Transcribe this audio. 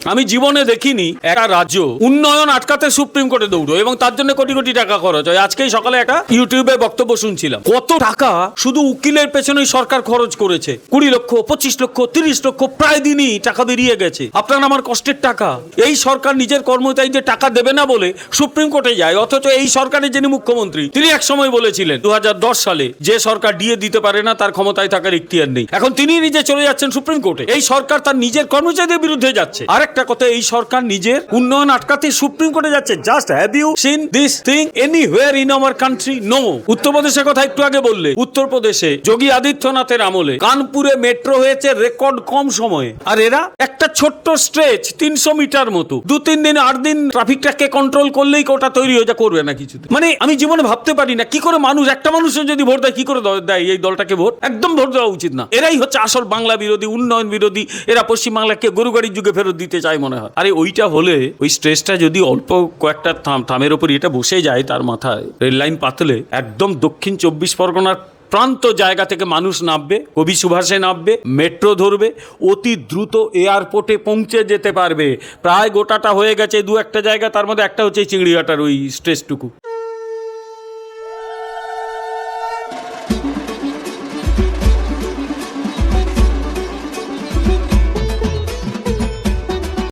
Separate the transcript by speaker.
Speaker 1: আমি জীবনে দেখিনি একটা রাজ্য উন্নয়ন আটকাতে সুপ্রিম কোর্টে দৌড়ো এবং তার জন্য কোটি কোটি টাকা খরচ হয়। আজকেই সকালে একটা ইউটিউবে বক্তব্য শুনছিলাম, কত টাকা শুধু উকিলের পেছনেই সরকার খরচ করেছে। 20 লক্ষ, 25 লক্ষ, 30 লক্ষ প্রায় দিনই টাকা বেরিয়ে গেছে। আপনার আমার কষ্টের টাকা। এই সরকার নিজের কর্মচারীদের টাকা দেবে না বলে সুপ্রিম কোর্টে যায়, অথচ এই সরকারের যিনি মুখ্যমন্ত্রী তিনি এক সময় বলেছিলেন 2010 সালে যে সরকার ডিএ দিতে পারে না তার ক্ষমতায় থাকার ইখতিয়ার নেই। এখন তিনি নিজে চলে যাচ্ছেন সুপ্রিম কোর্টে। এই সরকার তার নিজের কর্মচারীদের বিরুদ্ধে যাচ্ছে। আরেকটা কথা, এই সরকার নিজের উন্নয়ন আটকাতে সুপ্রিম কোর্টে যাচ্ছে। Just have you seen this thing anywhere in our country? No. উত্তরপ্রদেশের কথা একটু আগে বললে, উত্তরপ্রদেশে যোগী আদিত্যনাথের আমলে কানপুরে মেট্রো হয়েছে রেকর্ড কম সময়ে। আর এরা একটা ছোট্ট স্ট্রেচ 300 মিটার মতো 2-3 দিন 8 দিন ট্রাফিকটাকে কন্ট্রোল করলেই ওটা তৈরি হয়ে যা করবে না কিছু। মানে আমি জীবনে ভাবতে পারি না কি করে মানুষ, একটা মানুষের যদি ভোট দেয় কি করে দেয় এই দলটাকে ভোট? একদম ভোট দেওয়া উচিত না। এরাই হচ্ছে আসল বাংলা বিরোধী, উন্নয়ন বিরোধী। এরা পশ্চিমবাংলাকে গরুগাড়ির যুগে ফেরত দিতে চায় মনে হয়। আরে ওইটা হলে, ওই স্ট্রেসটা যদি অল্প কয়েকটা থামের ওপর এটা বসে যায় তার মাথায়, রেল লাইন পাতলে একদম দক্ষিণ 24 পরগনার প্রান্ত জায়গা থেকে মানুষ নামবে, কবি সুভাষে নামবে, মেট্রো ধরবে, অতি দ্রুত এয়ারপোর্টে পৌঁছে যেতে পারবে। প্রায় গোটাটা হয়ে গেছে, 2-1 জায়গা, তার মধ্যে একটা হচ্ছে চিংড়িঘাটার ওই স্ট্রেসটুকু।